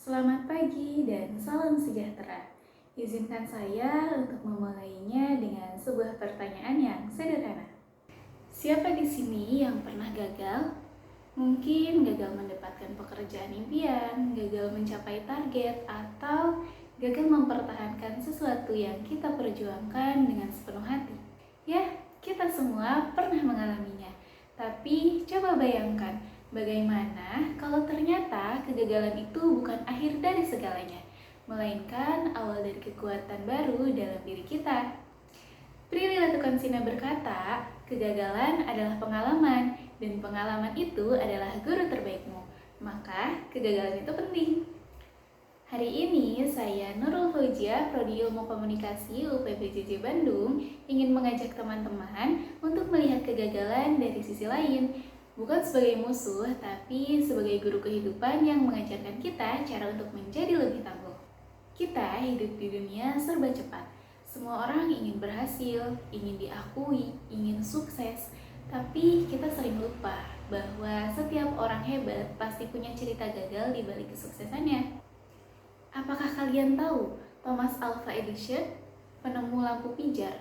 Selamat pagi dan salam sejahtera. Izinkan saya untuk memulainya dengan sebuah pertanyaan yang sederhana. Siapa di sini yang pernah gagal? Mungkin gagal mendapatkan pekerjaan impian, gagal mencapai target, atau gagal mempertahankan sesuatu yang kita perjuangkan dengan sepenuh hati. Ya, kita semua pernah mengalaminya. Tapi coba bayangkan, bagaimana kalau ternyata kegagalan itu bukan akhir dari segalanya, melainkan awal dari kekuatan baru dalam diri kita. Prilly Latukonsina berkata, kegagalan adalah pengalaman, dan pengalaman itu adalah guru terbaikmu. Maka, kegagalan itu penting. Hari ini, saya Nurul Fauzia, Prodi Ilmu Komunikasi UPBJJ Bandung, ingin mengajak teman-teman untuk melihat kegagalan dari sisi lain, bukan sebagai musuh, tapi sebagai guru kehidupan yang mengajarkan kita cara untuk menjadi lebih tangguh. Kita hidup di dunia serba cepat. Semua orang ingin berhasil, ingin diakui, ingin sukses, tapi kita sering lupa bahwa setiap orang hebat pasti punya cerita gagal di balik kesuksesannya. Apakah kalian tahu Thomas Alva Edison, penemu lampu pijar?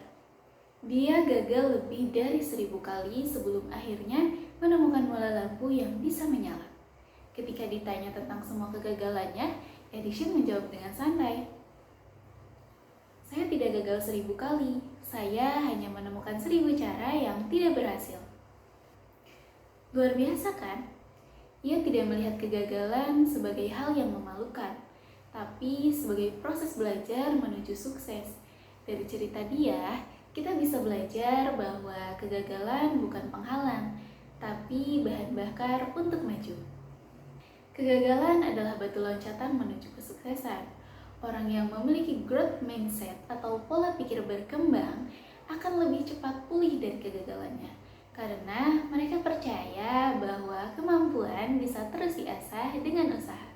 Dia gagal lebih dari 1000 kali sebelum akhirnya menemukan bola lampu yang bisa menyala. Ketika ditanya tentang semua kegagalannya, Edison menjawab dengan santai, "Saya tidak gagal 1000 kali, saya hanya menemukan 1000 cara yang tidak berhasil." Luar biasa kan? Ia tidak melihat kegagalan sebagai hal yang memalukan, tapi sebagai proses belajar menuju sukses. Dari cerita dia, kita bisa belajar bahwa kegagalan bukan penghalang, tapi bahan bakar untuk maju. Kegagalan adalah batu loncatan menuju kesuksesan. Orang yang memiliki growth mindset atau pola pikir berkembang akan lebih cepat pulih dari kegagalannya, karena mereka percaya bahwa kemampuan bisa terus diasah dengan usaha.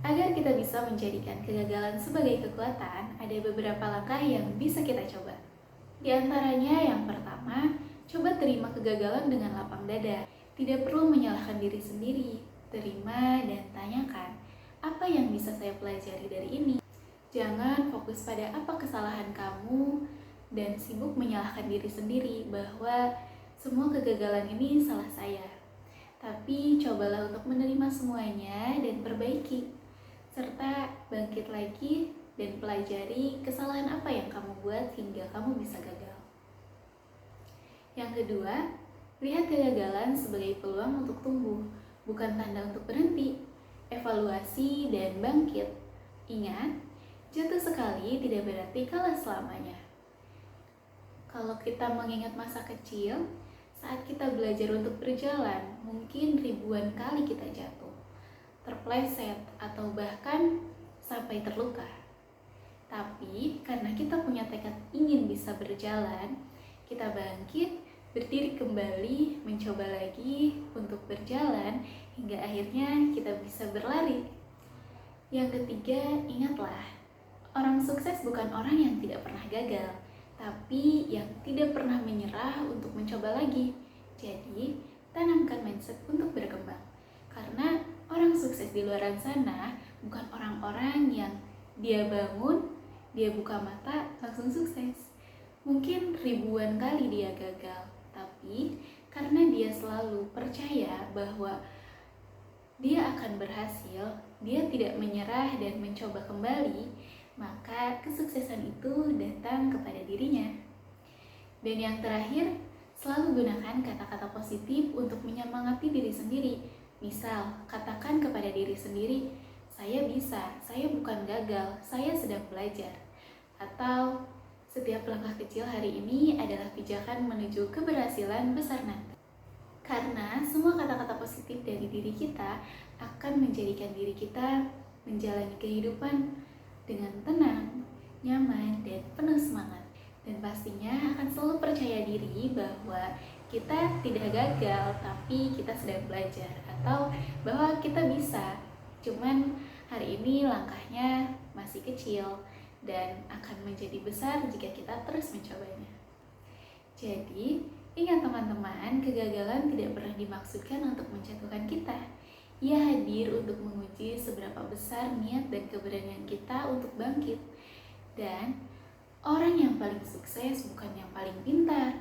Agar kita bisa menjadikan kegagalan sebagai kekuatan, ada beberapa langkah yang bisa kita coba. Di antaranya yang pertama, coba terima kegagalan dengan lapang dada. Tidak perlu menyalahkan diri sendiri, terima dan tanyakan, apa yang bisa saya pelajari dari ini? Jangan fokus pada apa kesalahan kamu dan sibuk menyalahkan diri sendiri bahwa semua kegagalan ini salah saya. Tapi cobalah untuk menerima semuanya dan perbaiki, serta bangkit lagi dan pelajari kesalahan apa yang kamu buat hingga kamu bisa gagal. Yang kedua, lihat kegagalan sebagai peluang untuk tumbuh, bukan tanda untuk berhenti. Evaluasi dan bangkit. Ingat, jatuh sekali tidak berarti kalah selamanya. Kalau kita mengingat masa kecil, saat kita belajar untuk berjalan, mungkin ribuan kali kita jatuh, terpleset, atau bahkan sampai terluka. Tapi karena kita punya tekad ingin bisa berjalan, kita bangkit, berdiri kembali, mencoba lagi untuk berjalan, hingga akhirnya kita bisa berlari. Yang ketiga, ingatlah, orang sukses bukan orang yang tidak pernah gagal, tapi yang tidak pernah menyerah untuk mencoba lagi. Jadi, tanamkan mindset untuk berkembang. Karena orang sukses di luar sana bukan orang-orang yang dia bangun, dia buka mata, langsung sukses. Mungkin ribuan kali dia gagal, tapi karena dia selalu percaya bahwa dia akan berhasil, dia tidak menyerah dan mencoba kembali, maka kesuksesan itu datang kepada dirinya. Dan yang terakhir, selalu gunakan kata-kata positif untuk menyemangati diri sendiri. Misal, katakan kepada diri sendiri, saya bisa, saya bukan gagal, saya sedang belajar. Atau, setiap langkah kecil hari ini adalah pijakan menuju keberhasilan besar nanti. Karena semua kata-kata positif dari diri kita akan menjadikan diri kita menjalani kehidupan dengan tenang, nyaman, dan penuh semangat. Dan pastinya akan selalu percaya diri bahwa kita tidak gagal, tapi kita sedang belajar. Atau bahwa kita bisa, cuman hari ini langkahnya masih kecil dan akan menjadi besar jika kita terus mencobanya. Jadi, ingat teman-teman, kegagalan tidak pernah dimaksudkan untuk menjatuhkan kita. Ia hadir untuk menguji seberapa besar niat dan keberanian kita untuk bangkit. Dan orang yang paling sukses bukan yang paling pintar,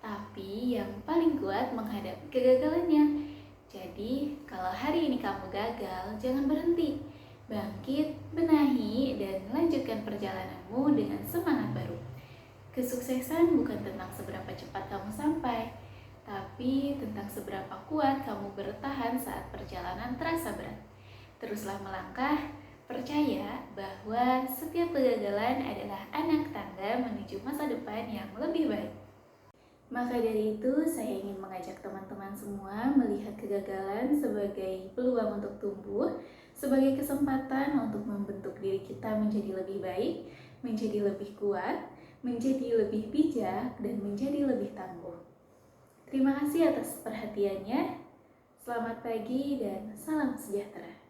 tapi yang paling kuat menghadapi kegagalannya. Jadi, kalau hari ini kamu gagal, jangan berhenti. Bangkit, benahi, dan lanjutkan perjalananmu dengan semangat baru. Kesuksesan bukan tentang seberapa cepat kamu sampai, tapi tentang seberapa kuat kamu bertahan saat perjalanan terasa berat. Teruslah melangkah, percaya bahwa setiap kegagalan adalah anak tangga menuju masa depan yang lebih baik. Maka dari itu, saya ingin mengajak teman-teman semua melihat kegagalan sebagai peluang untuk tumbuh, sebagai kesempatan untuk membentuk diri kita menjadi lebih baik, menjadi lebih kuat, menjadi lebih bijak, dan menjadi lebih tangguh. Terima kasih atas perhatiannya. Selamat pagi dan salam sejahtera.